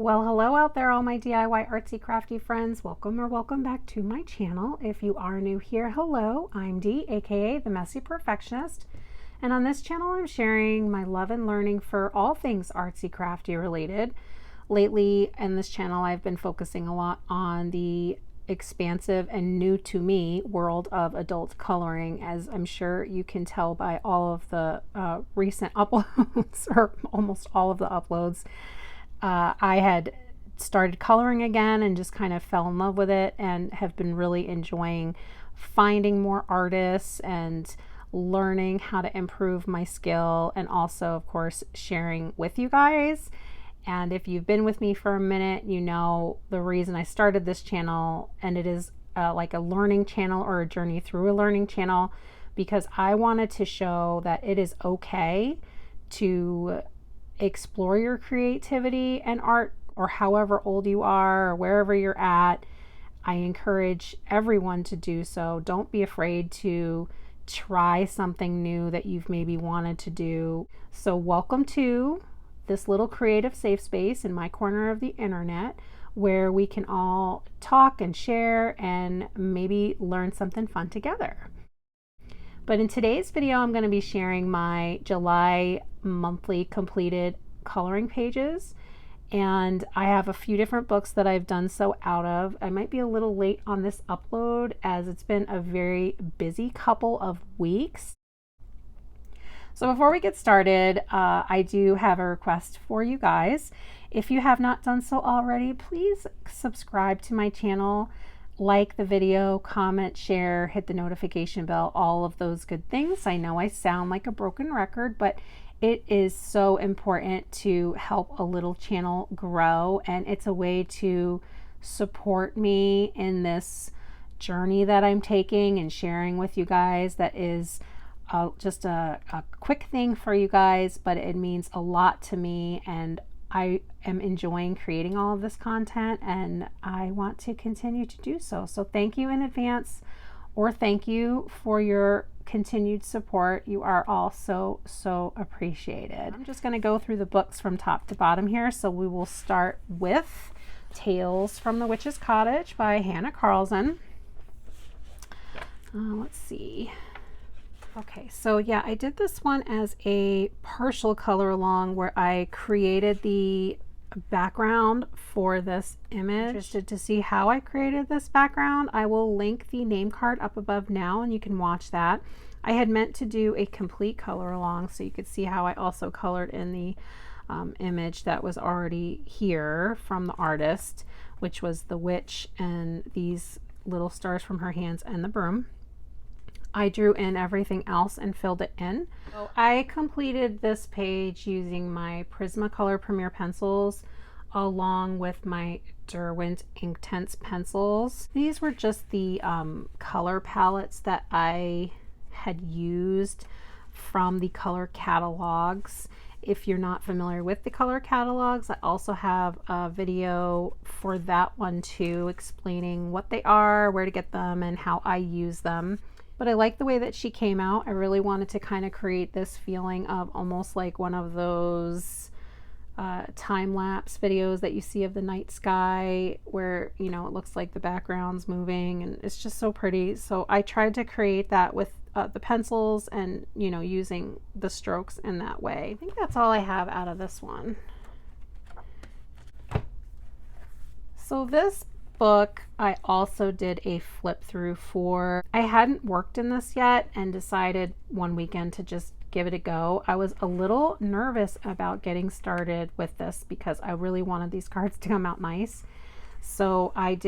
Well, hello out there, all my DIY artsy crafty friends. Welcome back to my channel. If you are new here, hello, I'm Dee, aka The Messy Perfectionist. And on this channel, I'm sharing my love and learning for all things artsy crafty related. Lately in this channel, I've been focusing a lot on the expansive and new to me world of adult coloring, as I'm sure you can tell by all of the recent uploads, or almost all of the uploads. I had started coloring again and just kind of fell in love with it and have been really enjoying finding more artists and learning how to improve my skill, and also of course sharing with you guys. And if you've been with me for a minute, you know the reason I started this channel, and it is like a learning channel or a journey through a learning channel, because I wanted to show that it is okay to explore your creativity and art, or however old you are or wherever you're at. I encourage everyone to do so. Don't be afraid to try something new that you've maybe wanted to do. So welcome to this little creative safe space in my corner of the internet, where we can all talk and share and maybe learn something fun together. But in today's video, I'm going to be sharing my July monthly completed coloring pages. And I have a few different books that I've done so out of. I might be a little late on this upload as it's been a very busy couple of weeks. So before we get started, I do have a request for you guys. If you have not done so already, please subscribe to my channel. Like the video, comment, share, hit the notification bell, all of those good things. I know I sound like a broken record, but it is so important to help a little channel grow, and it's a way to support me in this journey that I'm taking and sharing with you guys. That is just a quick thing for you guys, but it means a lot to me, and I am enjoying creating all of this content, and I want to continue to do so. So thank you in advance, or thank you for your continued support. You are all so appreciated. I'm just going to go through the books from top to bottom here. So we will start with Tales from the Witch's Cottage by Hanna Karlzon. Let's see. Okay, so yeah, I did this one as a partial color along, where I created the background for this image. Interested to see how I created this background? I will link the name card up above now, and you can watch that. I had meant to do a complete color along, so you could see how I also colored in the image that was already here from the artist, which was the witch and these little stars from her hands and the broom. I drew in everything else and filled it in. So I completed this page using my Prismacolor Premier pencils along with my Derwent Inktense pencils. These were just the color palettes that I had used from the color catalogs. If you're not familiar with the color catalogs, I also have a video for that one too, explaining what they are, where to get them, and how I use them. But I like the way that she came out. I really wanted to kind of create this feeling of almost like one of those time-lapse videos that you see of the night sky, where, you know, it looks like the background's moving and it's just so pretty. So I tried to create that with the pencils and, you know, using the strokes in that way. I think that's all I have out of this one. So this book I also did a flip through for. I hadn't worked in this yet and decided one weekend to just give it a go. I was a little nervous about getting started with this because I really wanted these cards to come out nice. So I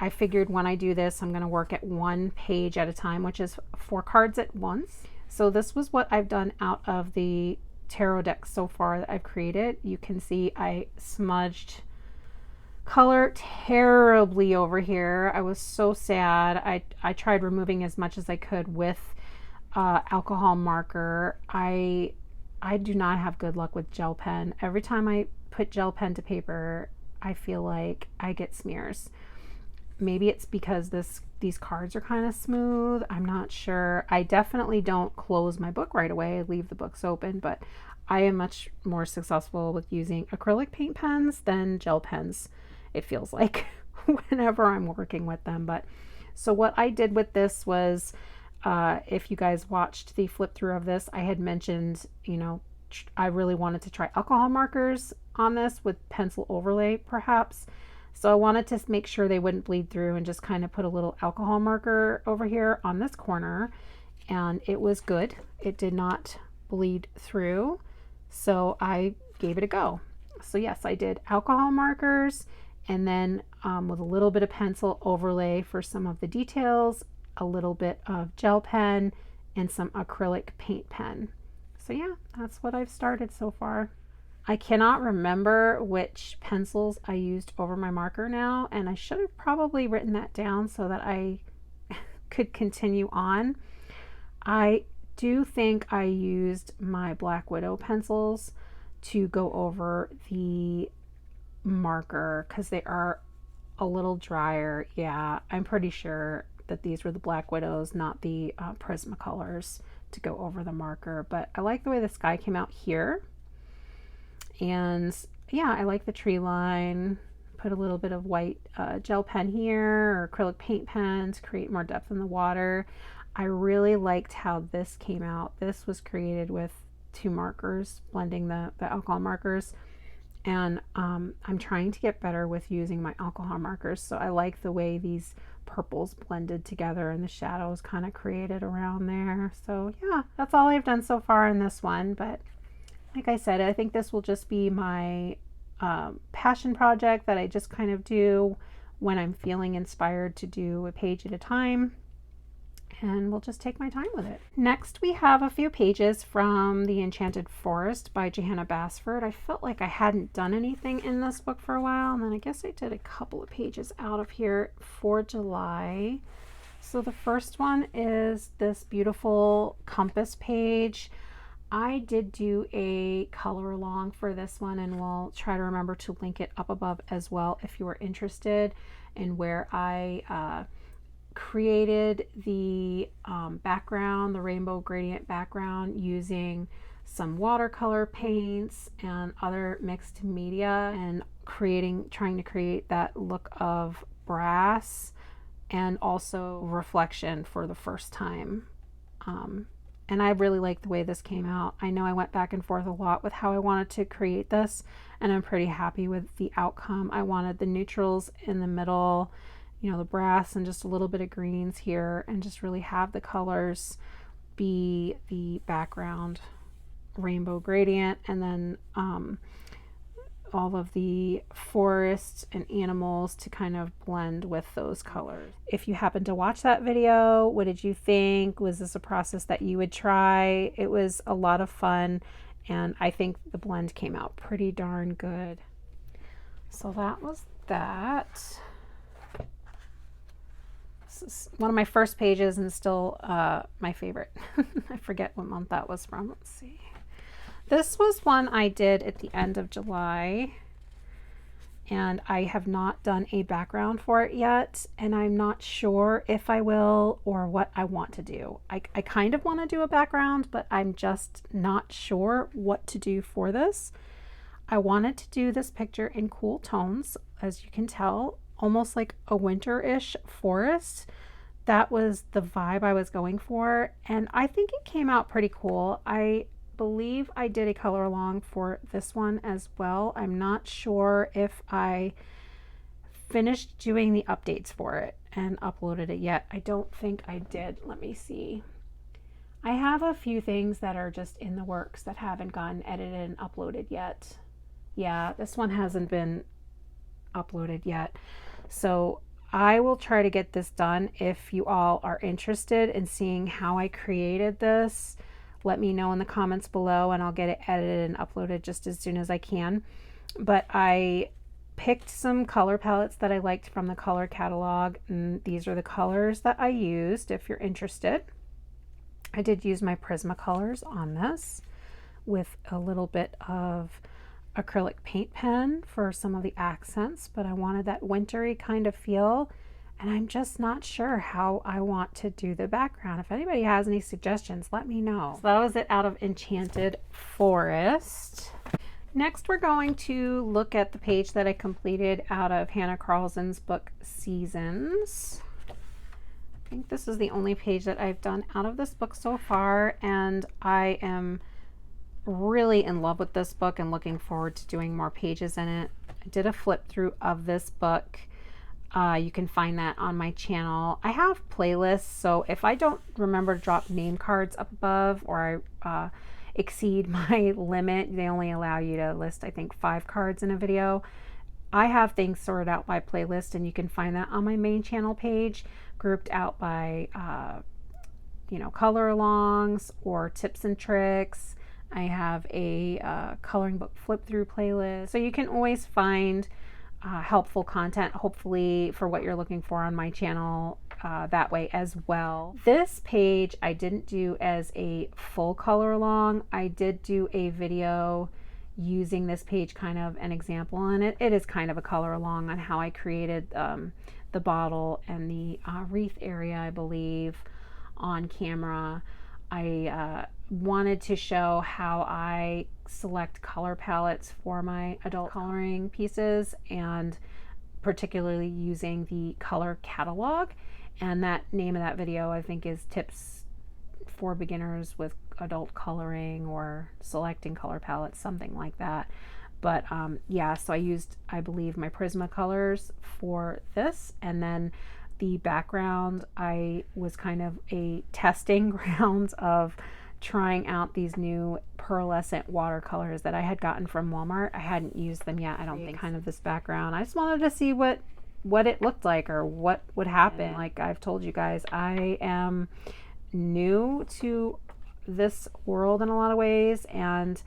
figured when I do this, I'm going to work at one page at a time, which is 4 cards at once. So this was what I've done out of the tarot deck so far that I've created. You can see I smudged color terribly over here. I was so sad. I tried removing as much as I could with alcohol marker. I do not have good luck with gel pen. Every time I put gel pen to paper, I feel like I get smears. Maybe it's because these cards are kind of smooth. I'm not sure. I definitely don't close my book right away. I leave the books open, but I am much more successful with using acrylic paint pens than gel pens, it feels like, whenever I'm working with them. But so what I did with this was, if you guys watched the flip through of this, I had mentioned, you know, I really wanted to try alcohol markers on this with pencil overlay perhaps. So I wanted to make sure they wouldn't bleed through and just kind of put a little alcohol marker over here on this corner. And it was good. It did not bleed through. So I gave it a go. So yes, I did alcohol markers, and then with a little bit of pencil overlay for some of the details, a little bit of gel pen, and some acrylic paint pen. So yeah, that's what I've started so far. I cannot remember which pencils I used over my marker now, and I should have probably written that down so that I could continue on. I do think I used my Black Widow pencils to go over the marker because they are a little drier. Yeah, I'm pretty sure that these were the Black Widows, not the Prismacolors, to go over the marker. But I like the way the sky came out here. And yeah, I like the tree line. Put a little bit of white gel pen here, or acrylic paint pen to create more depth in the water. I really liked how this came out. This was created with 2 markers, blending the alcohol markers. And I'm trying to get better with using my alcohol markers. So I like the way these purples blended together and the shadows kind of created around there. So yeah, that's all I've done so far in this one. But like I said, I think this will just be my passion project that I just kind of do when I'm feeling inspired to do a page at a time. And we'll just take my time with it. Next, we have a few pages from The Enchanted Forest by Johanna Basford. I felt like I hadn't done anything in this book for a while, and then I guess I did a couple of pages out of here for July. So the first one is this beautiful compass page. I did do a color along for this one, and we'll try to remember to link it up above as well if you are interested in where I created the background, the rainbow gradient background, using some watercolor paints and other mixed media, and trying to create that look of brass and also reflection for the first time. And I really like the way this came out. I know I went back and forth a lot with how I wanted to create this, and I'm pretty happy with the outcome. I wanted the neutrals in the middle, you know, the brass and just a little bit of greens here, and just really have the colors be the background rainbow gradient, and then all of the forests and animals to kind of blend with those colors. If you happen to watch that video, what did you think? Was this a process that you would try? It was a lot of fun, and I think the blend came out pretty darn good. So that was that. This is one of my first pages and still my favorite. I forget what month that was from. Let's see. This was one I did at the end of July, and I have not done a background for it yet, and I'm not sure if I will or what I want to do. I kind of want to do a background, but I'm just not sure what to do for this. I wanted to do this picture in cool tones, as you can tell, almost like a winter-ish forest. That was the vibe I was going for, and I think it came out pretty cool. I believe I did a color along for this one as well. I'm not sure if I finished doing the updates for it and uploaded it yet. I don't think I did. Let me see. I have a few things that are just in the works that haven't gotten edited and uploaded yet. Yeah, this one hasn't been uploaded yet. So I will try to get this done. If you all are interested in seeing how I created this, let me know in the comments below, and I'll get it edited and uploaded just as soon as I can. But I picked some color palettes that I liked from the color catalog, and these are the colors that I used if you're interested. I did use my Prismacolors on this with a little bit of acrylic paint pen for some of the accents, but I wanted that wintry kind of feel. and I'm just not sure how I want to do the background. If anybody has any suggestions, let me know. So that was it out of Enchanted Forest. Next, we're going to look at the page that I completed out of Hanna Karlzon's book, Seasons. I think this is the only page that I've done out of this book so far, and I am really in love with this book and looking forward to doing more pages in it. I did a flip through of this book. You can find that on my channel. I have playlists, so if I don't remember to drop name cards up above, or I exceed my limit, they only allow you to list, I think, 5 cards in a video. I have things sorted out by playlist, and you can find that on my main channel page, grouped out by color alongs or tips and tricks. I have a coloring book flip through playlist, so you can always find helpful content, hopefully for what you're looking for on my channel that way as well. This page I didn't do as a full color along. I did do a video using this page, kind of an example, and it is kind of a color along on how I created the bottle and the wreath area, I believe, on camera. I wanted to show how I select color palettes for my adult coloring pieces, and particularly using the color catalog. And that name of that video, I think, is Tips for Beginners with Adult Coloring, or Selecting Color Palettes, something like that. But yeah, so I used, I believe, my Prismacolors for this, and then the background, I was kind of a testing ground of trying out these new pearlescent watercolors that I had gotten from Walmart. I hadn't used them yet, I don't think. Kind of this background, I just wanted to see what it looked like, or what would happen. Like I've told you guys, I am new to this world in a lot of ways, and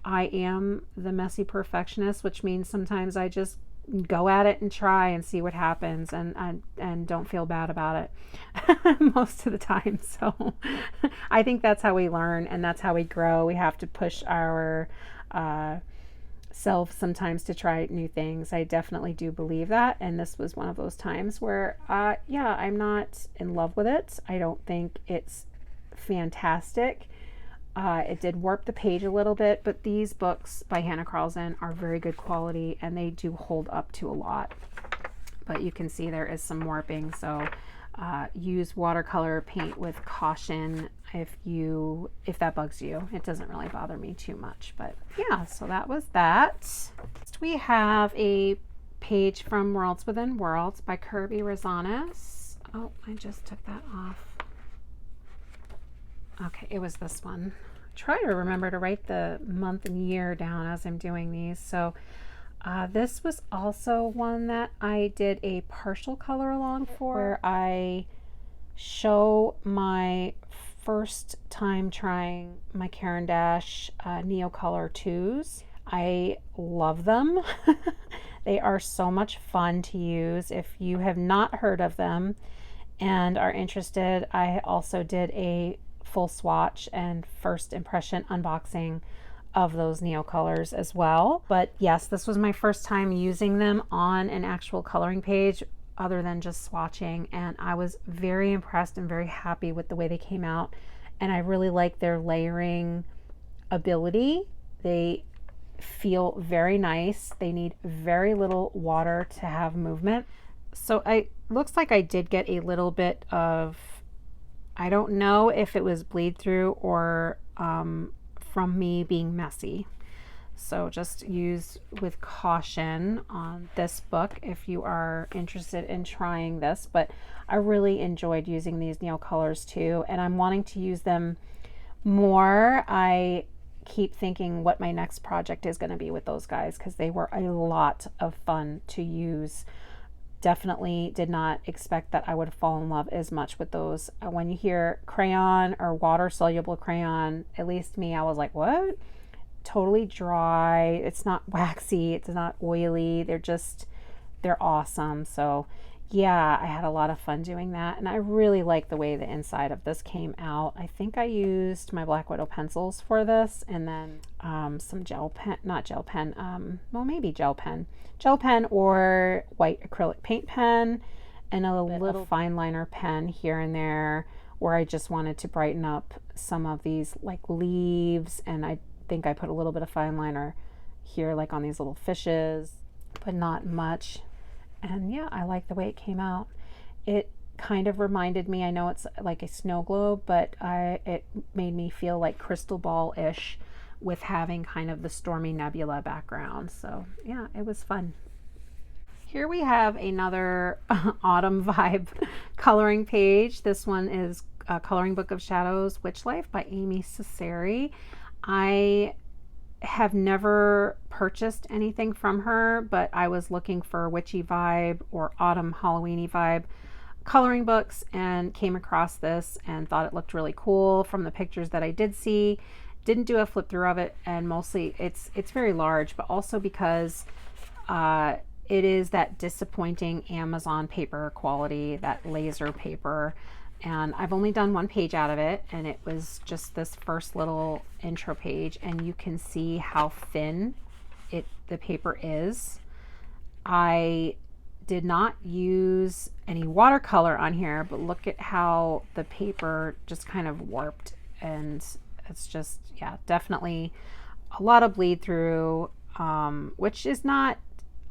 I am the messy perfectionist, which means sometimes I just go at it and try and see what happens, and don't feel bad about it most of the time. So I think that's how we learn, and that's how we grow. We have to push our self sometimes to try new things. I definitely do believe that, and this was one of those times where yeah, I'm not in love with it. I don't think it's fantastic. It did warp the page a little bit, but these books by Hanna Karlzon are very good quality, and they do hold up to a lot. But you can see there is some warping, so use watercolor paint with caution if that bugs you. It doesn't really bother me too much, but yeah, so that was that. Next we have a page from Worlds Within Worlds by Kerby Rosanes. Oh, I just took that off. Okay, it was this one. Try to remember to write the month and year down as I'm doing these. So this was also one that I did a partial color along for, where I show my first time trying my Caran d'Ache Neocolor 2s. I love them. They are so much fun to use. If you have not heard of them and are interested, I also did a full swatch and first impression unboxing of those Neocolors as well. But yes, this was my first time using them on an actual coloring page other than just swatching, and I was very impressed and very happy with the way they came out, and I really like their layering ability. They feel very nice. They need very little water to have movement. So looks like I did get a little bit of, I don't know if it was bleed through or from me being messy. So just use with caution on this book if you are interested in trying this. But I really enjoyed using these Neocolors too, and I'm wanting to use them more. I keep thinking what my next project is going to be with those guys, because they were a lot of fun to use. Definitely did not expect that I would fall in love as much with those. When you hear crayon or water soluble crayon, at least me, I was like, what? Totally dry. It's not waxy. It's not oily. They're awesome. So yeah, I had a lot of fun doing that, and I really like the way the inside of this came out. I think I used my Black Widow pencils for this, and then some gel pen, well, maybe gel pen or white acrylic paint pen, and a little fine liner pen here and there where I just wanted to brighten up some of these like leaves, and I think I put a little bit of fine liner here like on these little fishes, but not much. And yeah, I like the way it came out. It kind of reminded me, I know it's like a snow globe, but it made me feel like crystal ball-ish with having kind of the stormy nebula background. So yeah, it was fun. Here we have another autumn vibe coloring page. This one is Coloring Book of Shadows, Witch Life by Amy Cesari. I have never purchased anything from her, but I was looking for witchy vibe or autumn Halloweeny vibe coloring books and came across this and thought it looked really cool from the pictures that I did see. Didn't do a flip through of it, and mostly it's very large, but also because it is that disappointing Amazon paper quality, that laser paper. And I've only done one page out of it, and it was just this first little intro page, and you can see how thin the paper is. I did not use any watercolor on here, but look at how the paper just kind of warped, and it's just, yeah, definitely a lot of bleed through, which is not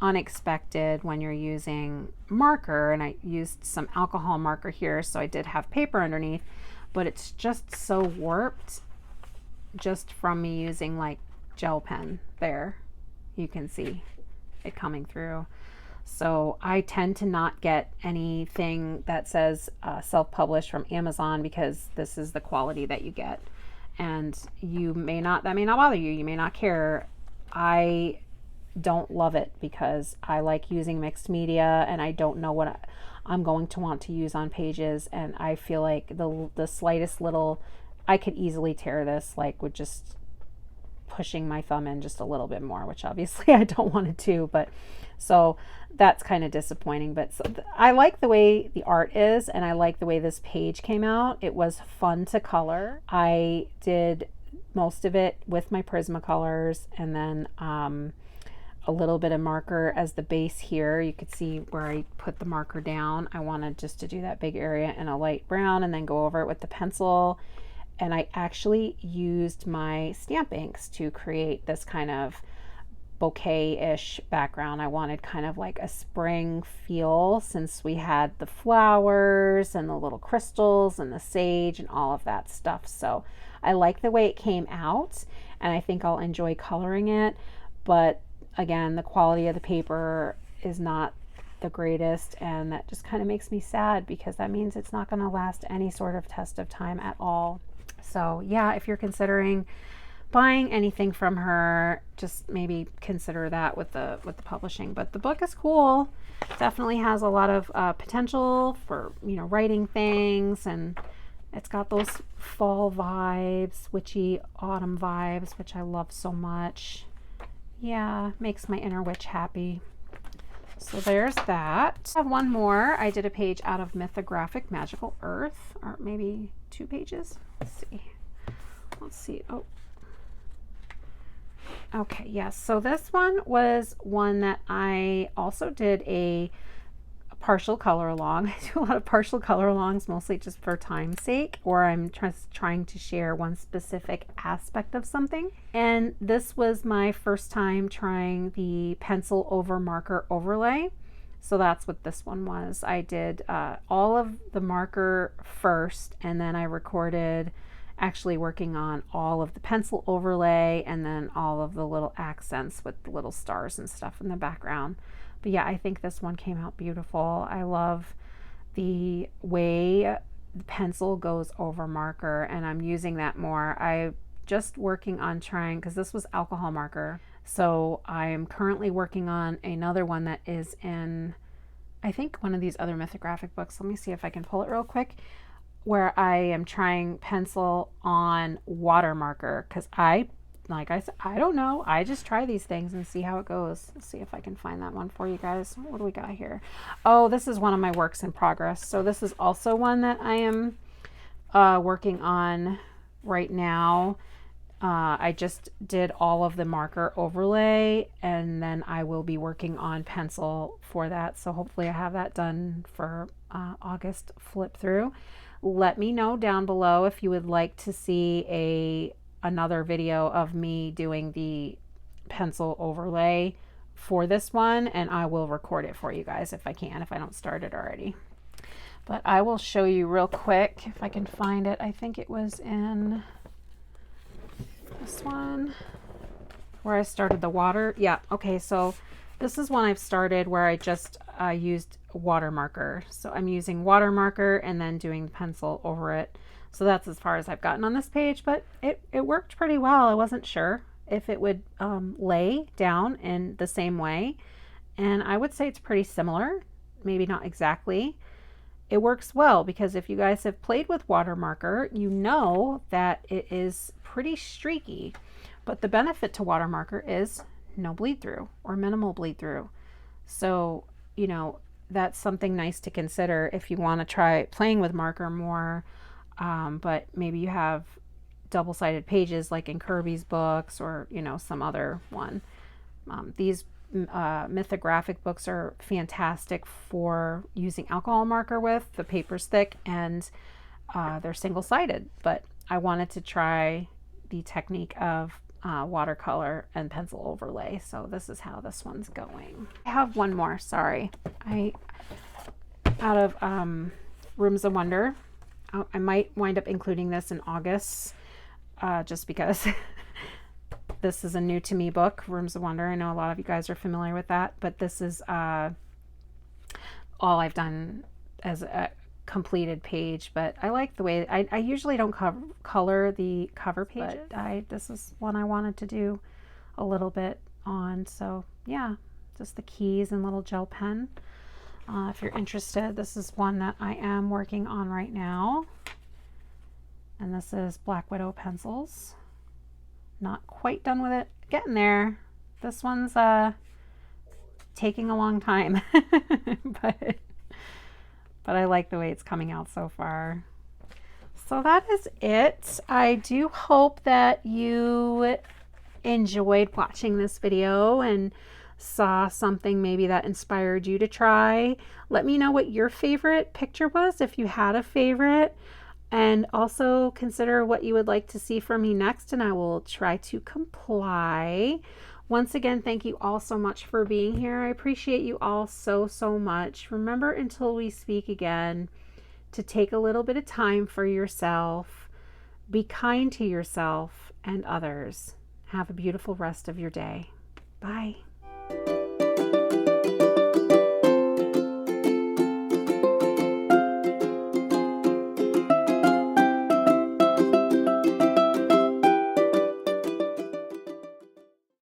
unexpected when you're using marker. And I used some alcohol marker here, so I did have paper underneath, but it's just so warped just from me using like gel pen. There you can see it coming through. So I tend to not get anything that says self-published from Amazon, because this is the quality that you get, and that may not bother you. You may not care. I don't love it because I like using mixed media, and I don't know what I'm going to want to use on pages, and I feel like the slightest little, I could easily tear this, like with just pushing my thumb in just a little bit more, which obviously I don't want to do, but so that's kind of disappointing. But I like the way the art is, and I like the way this page came out. It was fun to color. I did most of it with my Prismacolors, and then a little bit of marker as the base here. You could see where I put the marker down. I wanted just to do that big area in a light brown and then go over it with the pencil. And I actually used my stamp inks to create this kind of bouquet-ish background. I wanted kind of like a spring feel, since we had the flowers and the little crystals and the sage and all of that stuff. So I like the way it came out, and I think I'll enjoy coloring it. But again, the quality of the paper is not the greatest, and that just kind of makes me sad, because that means it's not going to last any sort of test of time at all. So yeah, if you're considering buying anything from her, just maybe consider that with the publishing. But the book is cool. Definitely has a lot of potential for, writing things, and it's got those fall vibes, witchy autumn vibes, which I love so much. Yeah, makes my inner witch happy. So there's that. I have one more. I did a page out of Mythographic Magical Earth, or maybe 2 pages. Let's see. Oh, okay, yes. So this one was one that I also did a partial color along. I do a lot of partial color alongs, mostly just for time's sake, or I'm just trying to share one specific aspect of something. And this was my first time trying the pencil over marker overlay. So that's what this one was. I did all of the marker first, and then I recorded actually working on all of the pencil overlay, and then all of the little accents with the little stars and stuff in the background. But yeah, I think this one came out beautiful. I love the way the pencil goes over marker, and I'm using that more. I'm just working on trying, because this was alcohol marker, so I'm currently working on another one that is in, I think, one of these other Mythographic books. Let me see if I can pull it real quick, where I am trying pencil on water marker, because like I said, I don't know. I just try these things and see how it goes. Let's see if I can find that one for you guys. What do we got here? Oh, this is one of my works in progress. So this is also one that I am working on right now. I just did all of the marker overlay, and then I will be working on pencil for that. So hopefully I have that done for August flip through. Let me know down below if you would like to see another video of me doing the pencil overlay for this one, and I will record it for you guys if I can, if I don't start it already. But I will show you real quick if I can find it. I think it was in this one where I started the water. Yeah, okay, so this is one I've started where I just used water marker. So I'm using water marker and then doing pencil over it. So that's as far as I've gotten on this page, but it worked pretty well. I wasn't sure if it would lay down in the same way, and I would say it's pretty similar, maybe not exactly. It works well because if you guys have played with water marker, you know that it is pretty streaky, but the benefit to water marker is no bleed through or minimal bleed through. So, you know, that's something nice to consider if you want to try playing with marker more, but maybe you have double-sided pages like in Kerby's books, or you know, some other one. These Mythographic books are fantastic for using alcohol marker with. The paper's thick and they're single-sided, but I wanted to try the technique of watercolor and pencil overlay, so this is how this one's going. I have one more, sorry. Out of Rooms of Wonder, I might wind up including this in August, just because this is a new to me book, Rooms of Wonder. I know a lot of you guys are familiar with that, but this is all I've done as a completed page. But I like the way I usually don't color the cover pages, but this is one I wanted to do a little bit on. So yeah, just the keys and little gel pen. If you're interested, this is one that I am working on right now. And this is Black Widow pencils. Not quite done with it. Getting there. This one's taking a long time. but I like the way it's coming out so far. So that is it. I do hope that you enjoyed watching this video and saw something maybe that inspired you to try. Let me know what your favorite picture was, if you had a favorite. And also consider what you would like to see from me next, and I will try to comply. Once again, thank you all so much for being here. I appreciate you all so much. Remember, until we speak again, to take a little bit of time for yourself. Be kind to yourself and others. Have a beautiful rest of your day. Bye.